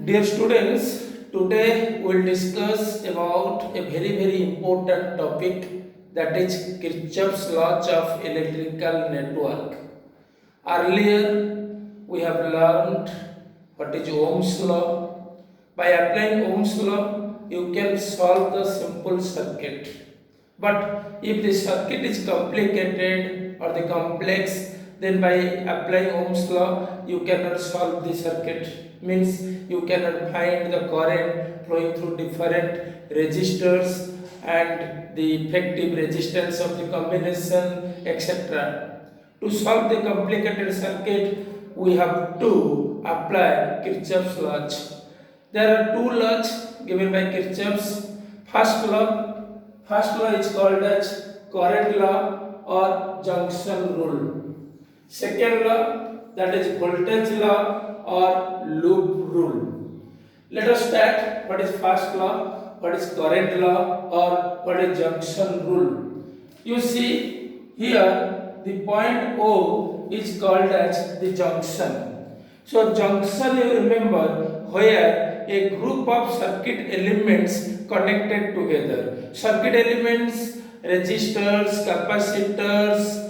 Dear students, today we'll discuss about a very important topic, that is Kirchhoff's laws of electrical network. Earlier we have learned what is Ohm's law. By applying Ohm's law, you can solve the simple circuit. But if the circuit is complicated or the complex, then by applying Ohm's law, you cannot solve the circuit. Means you cannot find the current flowing through different resistors and the effective resistance of the combination, etc. To solve the complicated circuit, we have to apply Kirchhoff's laws. There are two laws given by Kirchhoff's. First law is called as current law or junction rule. Second law, that is voltage law or loop rule. Let us start. What is first law, what is current law, or what is junction rule? You see here the point O is called as the junction. So junction, you remember, where a group of circuit elements connected together. Circuit elements, resistors, capacitors,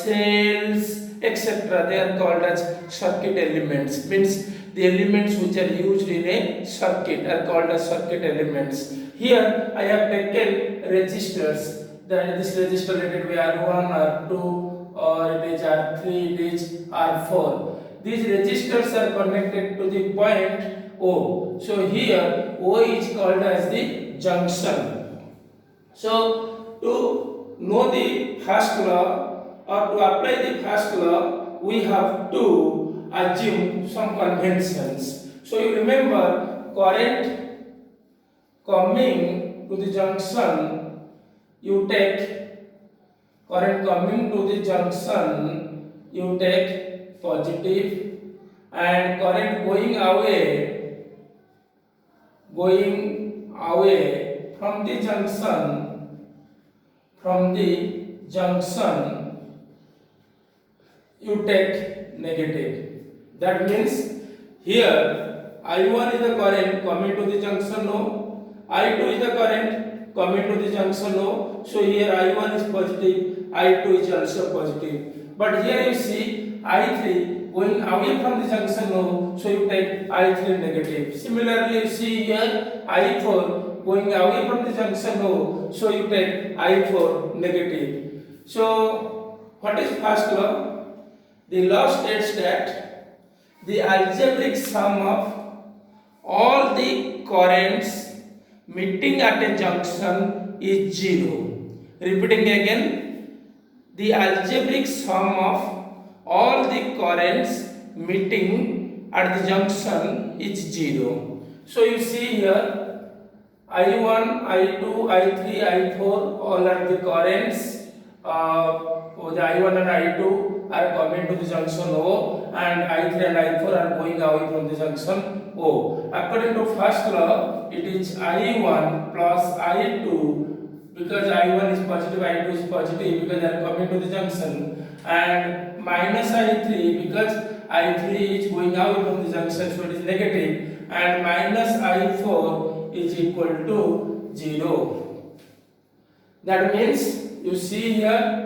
cells, etc. They are called as circuit elements. Means the elements which are used in a circuit are called as circuit elements. Here I have taken resistors. Then this resistor, let it be R1, R2, or it is R3, it is R4. These resistors are connected to the point O. So here O is called as the junction. So to know the first law or to apply the first law, we have to assume some conventions. So you remember, current coming to the junction, you take current coming to the junction, you take positive, and current going away from the junction, you take negative. That means here I1 is the current coming to the junction O, I2 is the current coming to the junction O. So here I1 is positive, I2 is also positive. But here you see I3 going away from the junction O, so you take I3 negative. Similarly, you see here I4 going away from the junction O, so you take I4 negative. So what is first law? The law states that the algebraic sum of all the currents meeting at a junction is 0. Repeating again, the algebraic sum of all the currents meeting at the junction is 0. So you see here I1, I2, I3, I4 all are the currents. The I1 and I2 are coming to the junction O, and I3 and I4 are going away from the junction O. According to first law, it is I1 plus I2, because I1 is positive, I2 is positive because they are coming to the junction, and minus I3 because I3 is going away from the junction, so it is negative, and minus I4 is equal to 0. That means you see here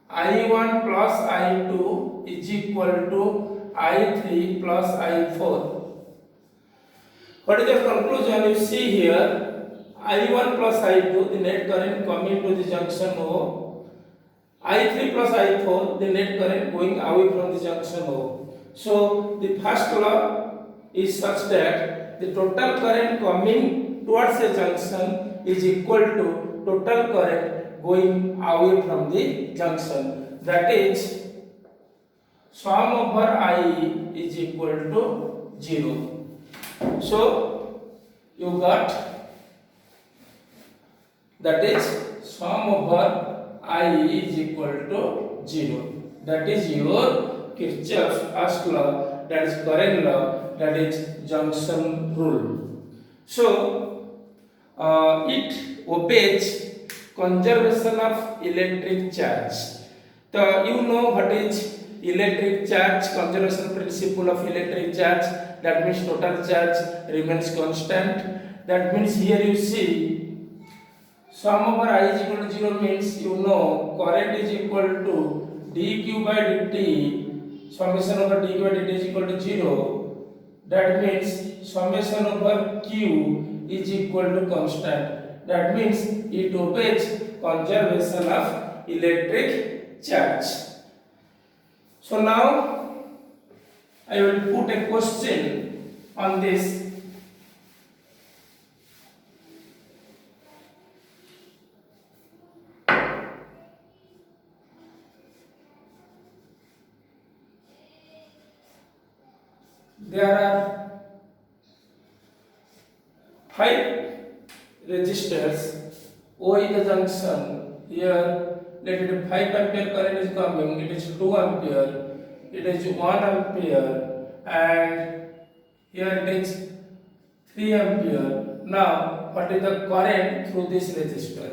I1 plus I2 is equal to I3 plus I4. What is the conclusion? You see here I1 plus I2, the net current coming to the junction O, I3 plus I4, the net current going away from the junction O. So the first law is such that the total current coming towards a junction is equal to total current going away from the junction. That is, sum over I is equal to 0. So you got, that is, sum over I is equal to 0. That is your Kirchhoff's first law, that is current law, that is junction rule. So it obeys conservation of electric charge. So you know what is electric charge, conservation principle of electric charge, that means total charge remains constant. That means here you see sum over I is equal to 0 means you know current is equal to dq by dt, summation over dq by dt is equal to 0. That means summation over q is equal to constant. That means it obeys conservation of electric charge. So now I will put a question on this. There are 5 resistors O is the junction. Here let it 5 ampere current is coming, it is 2 ampere, it is 1 ampere, and here it is 3 ampere. Now what is the current through this resistor?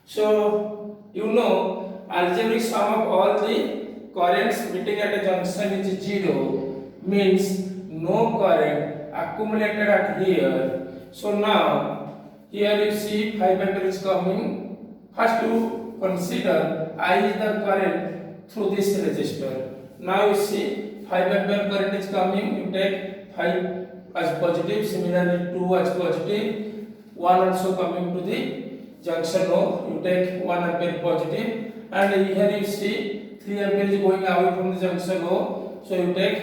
So you know algebraic sum of all the currents meeting at a junction is 0, means no current accumulated at here. So now here you see 5 ampere is coming. First you consider I is the current through this resistor. Now you see 5 ampere current is coming, you take 5 as positive, similarly 2 as positive, 1 also coming to the junction O, you take 1 ampere positive, and here you see 3 ampere is going away from the junction O, so you take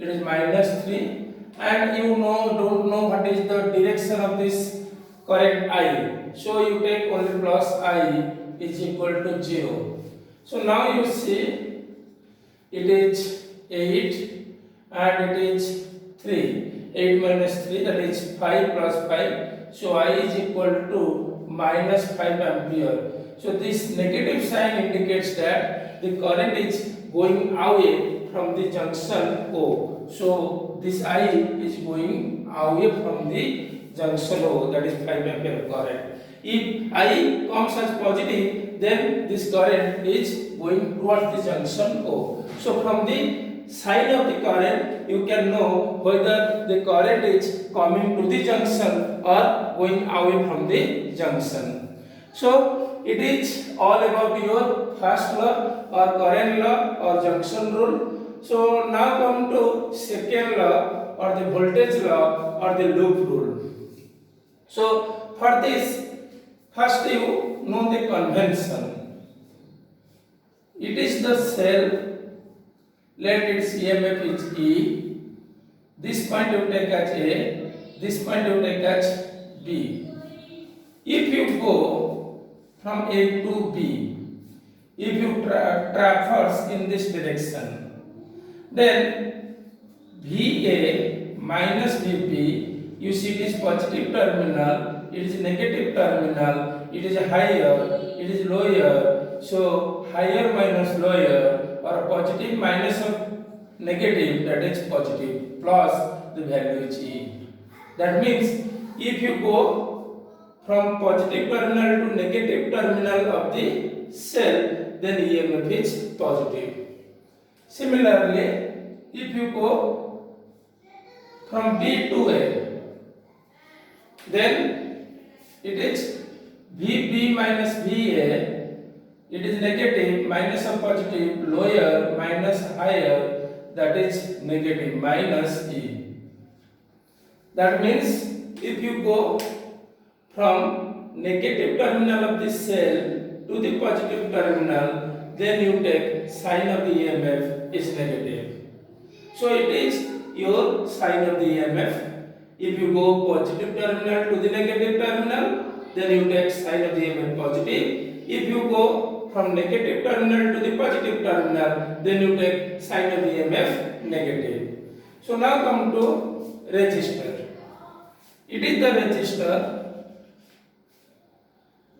it is minus 3, and you don't know what is the direction of this current I, so you take only plus I is equal to 0. So now you see it is 8 and it is 3, 8 minus 3, that is 5 plus 5, so I is equal to minus 5 ampere. So this negative sign indicates that the current is going away from the junction O. So this I is going away from the junction O, that is 5 ampere current. If I comes as positive, then this current is going towards the junction O. So from the sign of the current, you can know whether the current is coming to the junction or going away from the junction. So it is all about your first law or current law or junction rule. So now come to second law or the voltage law or the loop rule. So for this, first you know the convention. It is the cell, let its EMF is E. This point you take as A, this point you take as B. If you go from A to B, if you traverse in this direction, then VA minus VB, you see it is positive terminal, it is negative terminal, it is higher, it is lower. So higher minus lower, or positive minus of negative, that is positive, plus the value is E. That means if you go from positive terminal to negative terminal of the cell, then EMF is positive. Similarly, if you go from B to A, then it is VB minus VA, it is negative, minus of positive, lower minus higher, that is negative, minus E. That means if you go from negative terminal of this cell to the positive terminal, then you take sign of the EMF is negative. So it is your sign of the EMF. If you go positive terminal to the negative terminal, then you take sign of the EMF positive. If you go from negative terminal to the positive terminal, then you take sign of the EMF negative. So now come to resistor. It is the resistor.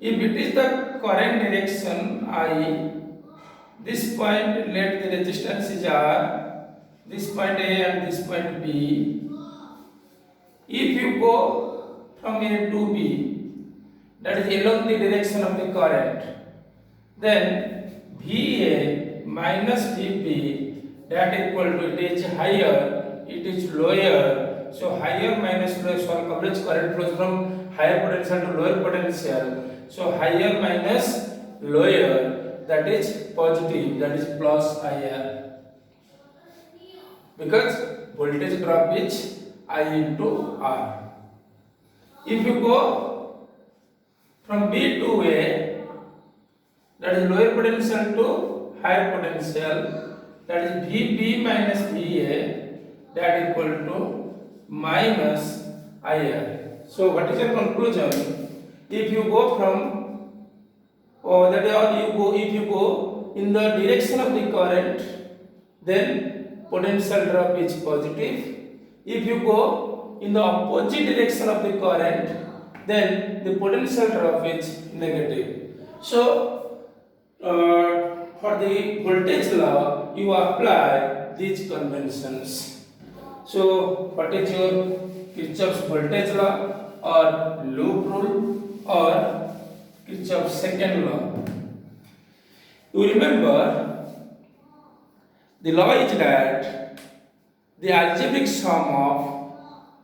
If it is the current direction I, this point let the resistance is R, this point A and this point B. If you go from A to B, that is along the direction of the current, then VA minus Vp, that equal to it is higher, it is lower. So higher minus lower, so coverage current flows from higher potential to lower potential. So higher minus lower, that is positive, that is plus IR, because voltage drop is I into R. If you go from B to A, that is lower potential to higher potential, that is Vb minus Va, that equal to minus IR. So what is your conclusion? If you go from, or that is, if you go in the direction of the current, then potential drop is positive. If you go in the opposite direction of the current, then the potential drop is negative. So for the voltage law, you apply these conventions. So what is your Kirchhoff's voltage law, or loop rule, or Kirchhoff's second law? You remember, the law is that the algebraic sum of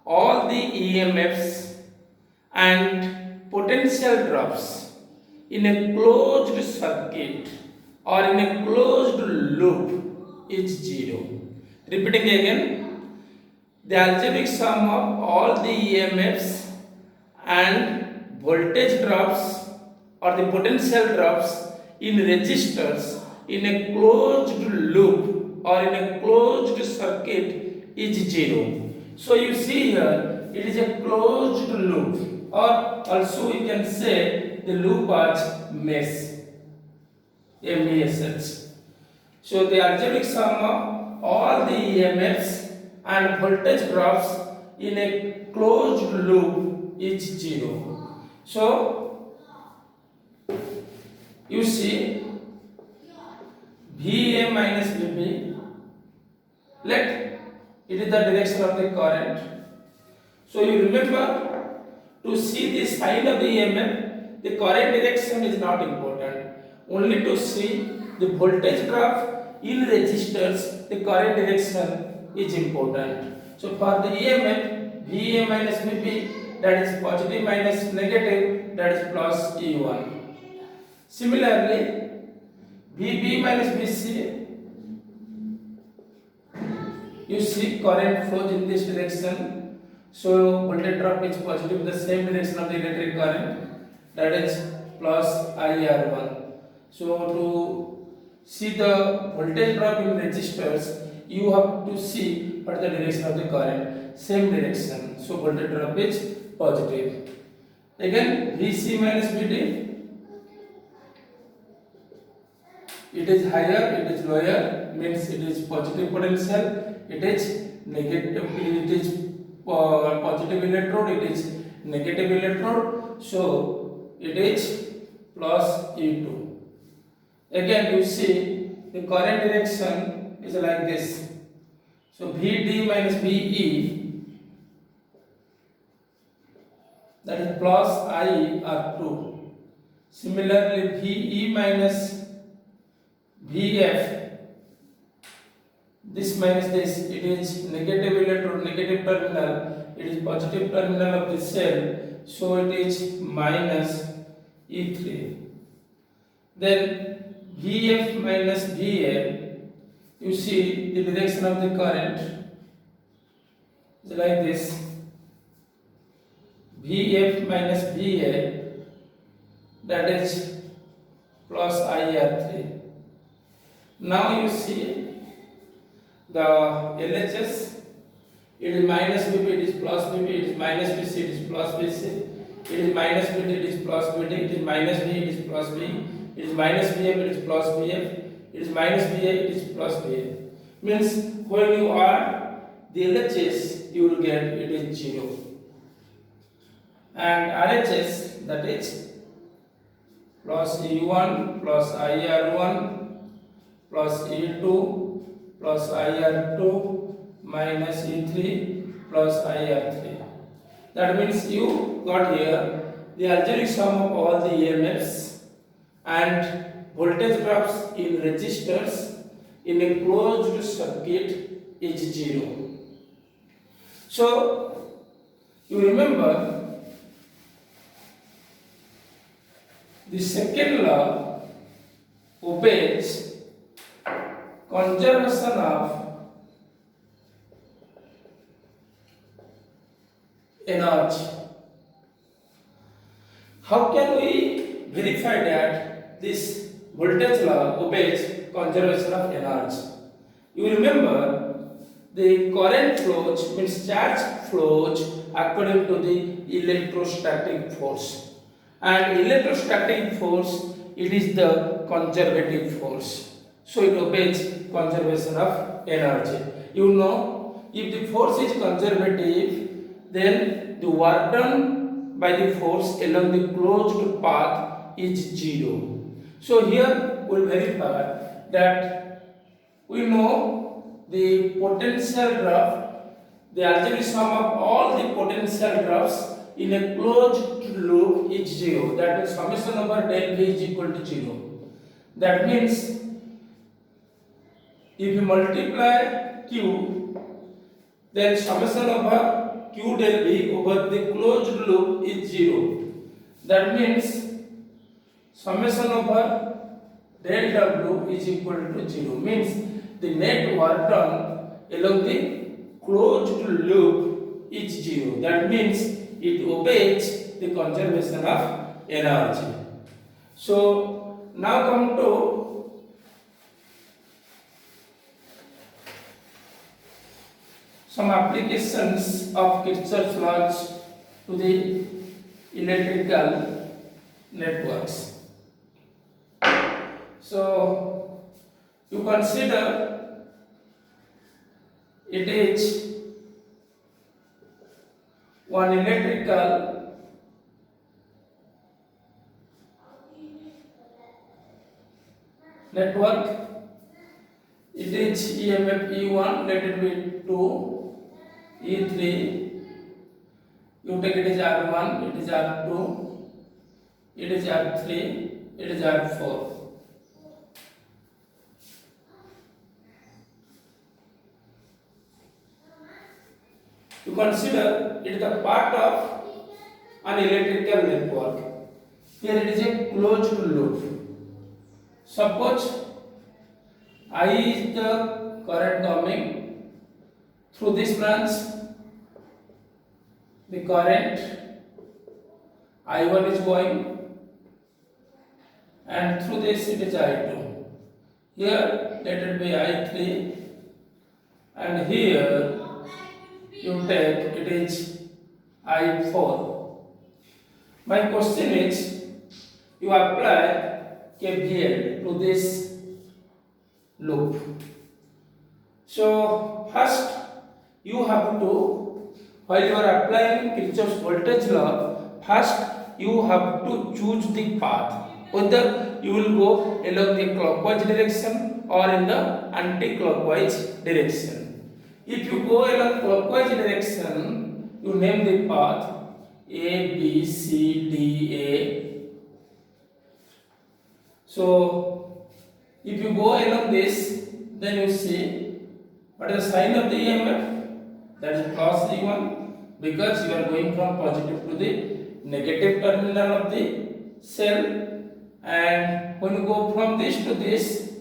all the EMFs and potential drops in a closed circuit or in a closed loop is 0. Repeating again, the algebraic sum of all the EMFs and voltage drops or the potential drops in resistors in a closed loop or in a closed circuit is 0. So you see here, it is a closed loop, or also we can say the loop as mesh, MESH. So the algebraic sum of all the EMFs and voltage drops in a closed loop is 0. So you see Va minus Vb, let it is the direction of the current. So you remember, to see the sign of the EMF, the current direction is not important. Only to see the voltage drop in resistors, the current direction is important. So for the EMF, Va minus Vb, that is positive minus negative, that is plus E1. Similarly, Vb minus Vc, you see current flows in this direction. So voltage drop is positive in the same direction of the electric current, that is plus IR1. So to see the voltage drop in resistors, you have to see what the direction of the current, same direction. So voltage drop is positive. Again, Vc minus Vd, it is higher, it is lower, means it is positive potential, it is negative, it is positive electrode, it is negative electrode, so it is plus E2. Again you see the current direction is like this. So Vd minus Ve, that is plus IR2. Similarly Ve minus Vf, this minus this, it is negative electrode, negative terminal, it is positive terminal of the cell, so it is minus E3. Then Vf minus Va, you see the direction of the current is like this. Vf minus Va, that is plus IR3. Now you see the LHS, it is minus Vp, it is plus Vp, it is minus Vc, it is plus Vc, it is minus Vd, it is plus Vd, it is minus V, it is plus V, it is minus Vf, it is plus Vf, it is minus Va, it is plus Va. Means when you add the LHS, you will get it is 0. And RHS, that is plus E1 plus IR1 plus E2 plus IR2 minus E3 plus IR3. That means you got here the algebraic sum of all the EMFs and voltage drops in resistors in a closed circuit is 0. So you remember the second law obeys conservation of energy. How can we verify that this voltage law obeys conservation of energy? You remember the current flows means charge flows according to the electrostatic force, and electrostatic force, it is the conservative force, so it obeys conservation of energy. You know, if the force is conservative, then the work done by the force along the closed path is 0. So here we will verify that we know the potential drop, the algebraic sum of all the potential drops in a closed loop is 0. That means summation over del V is equal to 0. That means if you multiply Q, then summation over Q del V over the closed loop is 0. That means summation over del W is equal to 0. Means the net work done along the closed loop is 0. That means it obeys the conservation of energy. So now come to some applications of Kirchhoff's laws to the electrical networks. So you consider it is one electrical network. It is EMF E1, let it be 2, E3, you take it is R1, it is R2, it is R3, it is R4. You consider it is a part of an electrical network. Here it is a closed loop. Suppose I is the current coming through this branch. The current I1 is going, and through this it is I2. Here let it be I3, and here you take it is I4. My question is, you apply KVL to this loop. So first you have to, while you are applying Kirchhoff's voltage law, first you have to choose the path, whether you will go along the clockwise direction or in the anti-clockwise direction. If you go along clockwise direction, you name the path A, B, C, D, A. So if you go along this, then you see what is the sign of the EMF? That is plus E1, because you are going from positive to the negative terminal of the cell, and when you go from this to this,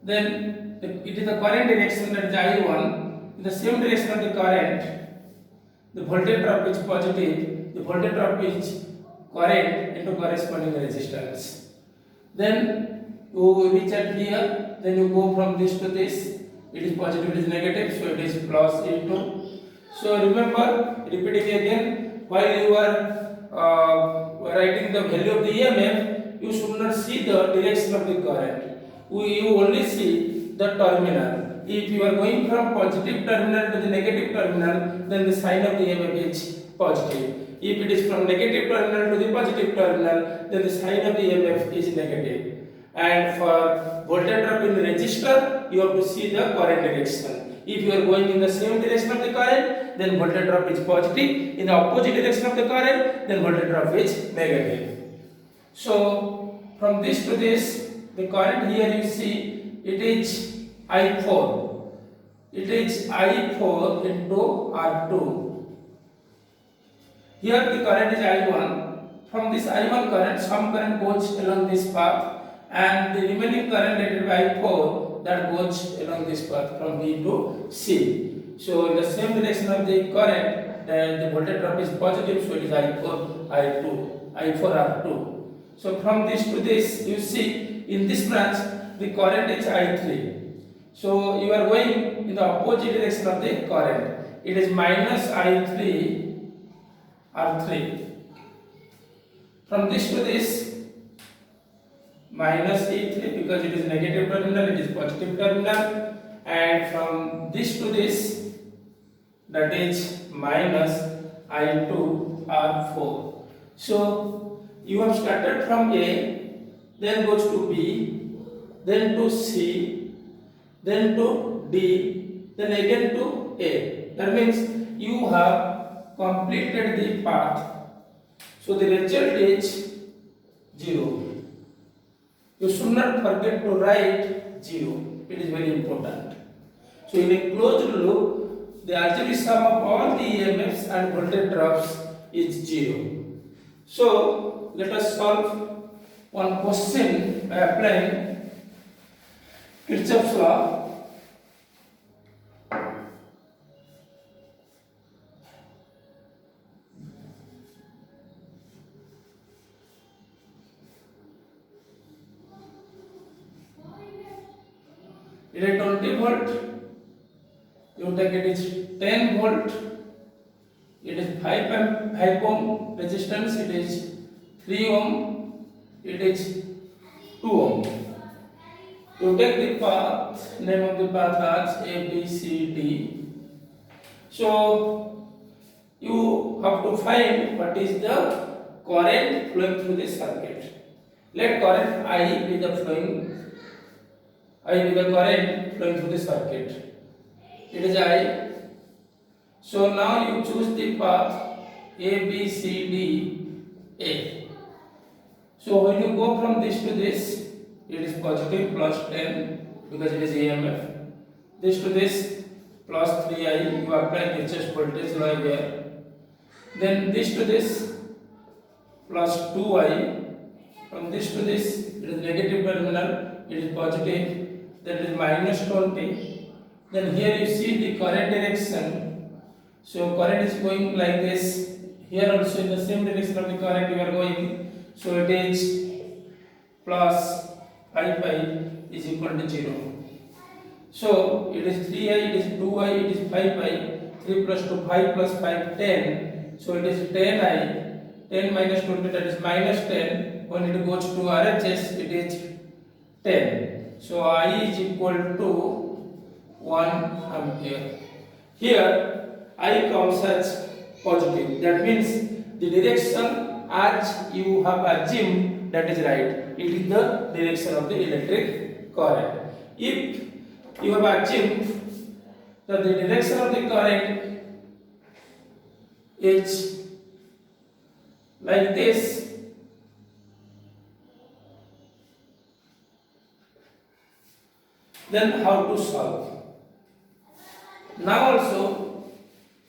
then it is the current direction, that is I1. In the same direction of the current, the voltage drop is positive, the voltage drop is current into corresponding resistance. Then you reach at here, then you go from this to this, it is positive, it is negative, so it is plus E2. So remember, repeating again, while you are writing the value of the EMF, you should not see the direction of the current, you only see the terminal. If you are going from positive terminal to the negative terminal, then the sign of the EMF is positive. If it is from negative terminal to the positive terminal, then the sign of the EMF is negative. And for voltage drop in the resistor, you have to see the current direction. If you are going in the same direction of the current, then voltage drop is positive. In the opposite direction of the current, then voltage drop is negative. So from this to this, the current here you see it is I4. It is I4 into R2. Here the current is I1. From this I1 current, some current goes along this path, and the remaining current rated by I4 that goes along this path from B to C. So in the same direction of the current, the voltage drop is positive, so it is I4 I2, I4 R2. So from this to this, you see in this branch the current is I3. So you are going in the opposite direction of the current. It is minus I3 R3. From this to this, minus E3 because it is negative terminal, it is positive terminal, and from this to this, that is minus I2 R4. So you have started from A, then goes to B, then to C, then to D, then again to A. That means you have completed the path. So the result is 0. You should not forget to write 0. It is very important. So in a closed loop, the RGB sum of all the EMFs and voltage drops is 0. So let us solve one question by applying Kirchhoff's law. It is 20 volt, you take it is 10 volt, it is 5 ohm resistance, it is 3 ohm, it is 2 ohm. You take the path, name of the path as A, B, C, D. So you have to find what is the current flowing through the circuit. Let current I be the current flowing through the circuit. It is I. So now you choose the path A, B, C, D, A. So when you go from this to this, it is positive plus 10 because it is EMF. This to this plus 3I, you apply Kirchhoff's voltage law here. Then this to this plus 2I. From this to this, it is negative terminal, it is positive. Then it is minus 20. Then here you see the current direction. So current is going like this. Here also in the same direction of the current you are going. So it is plus 5I is equal to 0. So it is 3I, it is 2I, it is 5I. 3 plus 2, 5 plus 5, 10. So it is 10I. 10 minus 20, that is minus 10. When it goes to RHS, it is 10. So I is equal to 1 ampere. Here I comes as positive. That means the direction as you have assumed, that is right. It is the direction of the electric current. If you have assumed that the direction of the current is like this, then how to solve? Now also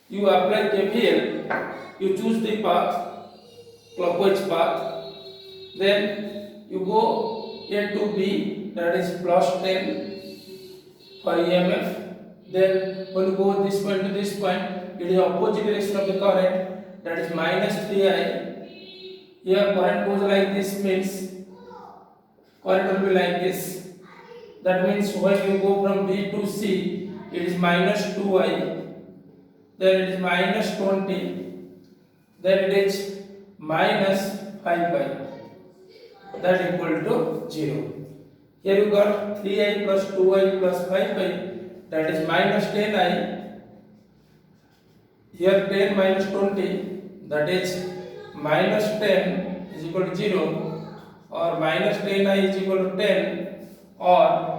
you apply KVL, you choose the path, clockwise path, then you go A to B, that is plus 10 for EMF. Then when you go this point to this point, it is opposite direction of the current, that is minus 3I. Here current goes like this, means current will be like this. That means when you go from B to C, it is minus 2I, then it is minus 20, then it is minus 5I, that equal to 0. Here you got 3I plus 2I plus 5I, that is minus 10I. Here 10 minus 20, that is minus 10 is equal to 0, or minus 10I is equal to 10, or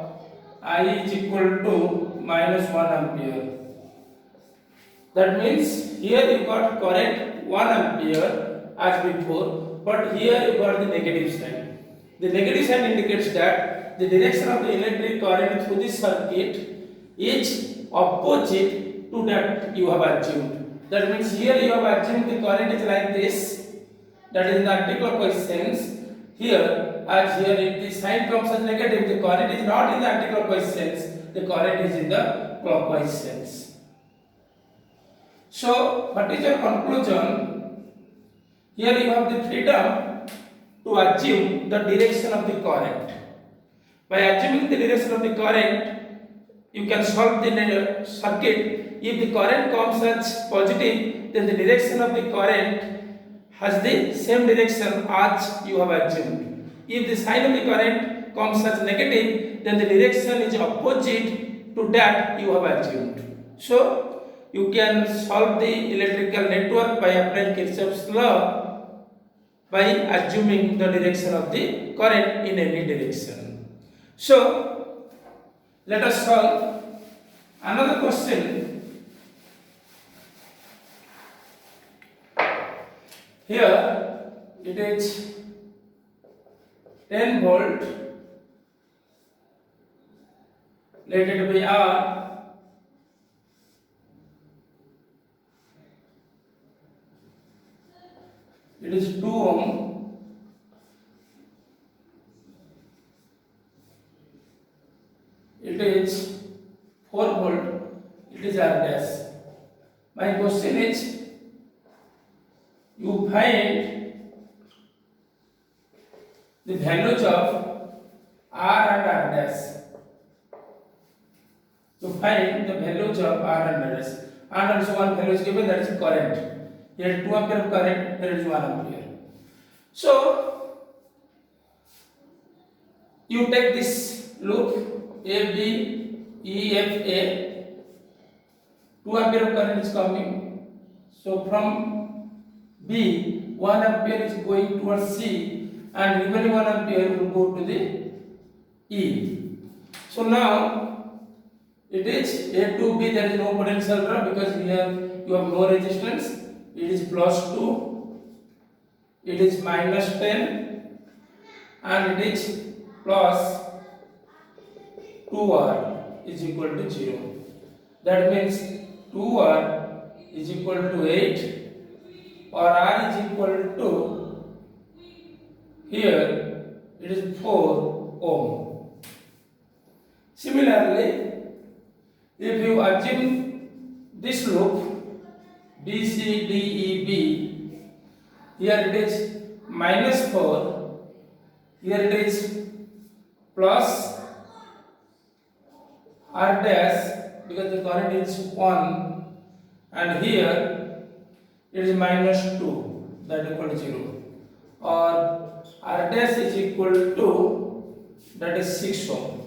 I is equal to minus 1 ampere. That means here you got current 1 ampere as before, but here you got the negative sign. The negative sign indicates that the direction of the electric current through this circuit is opposite to that you have assumed. That means here you have assumed the current is like this, that is in the anticlockwise sense. Here, as here if the sign comes as negative, the current is not in the anticlockwise sense, the current is in the clockwise sense. So, what is your conclusion? Here you have the freedom to assume the direction of the current. By assuming the direction of the current, you can solve the circuit. If the current comes as positive, then the direction of the current has the same direction as you have assumed. If the sign of the current comes as negative, then the direction is opposite to that you have assumed. So, you can solve the electrical network by applying Kirchhoff's law by assuming the direction of the current in any direction. So, let us solve another question. Here it is 10 volt, let it be R. It is 2 ohm. It is 4 volt. It is R dash. My question is, you find the values of R and R dash. You find the values of R and R dash. And also one value is given, that is current. Here 2 ampere of current, here is 1 ampere. So, you take this loop A, B, E, F, A. 2 ampere of current is coming. So, from B, 1 ampere is going towards C, and remaining 1 ampere will go to the E. So, now it is A to B, there is no potential drop because here you have no resistance. It is plus 2, it is minus 10, and it is plus 2R is equal to 0. That means 2R is equal to 8, or R is equal to, here it is 4 ohm. Similarly, if you assume this loop B, C, D, E, B, here it is minus 4, here it is plus R dash because the current is 1, and here it is minus 2, that equal to 0, or R dash is equal to, that is 6 ohm.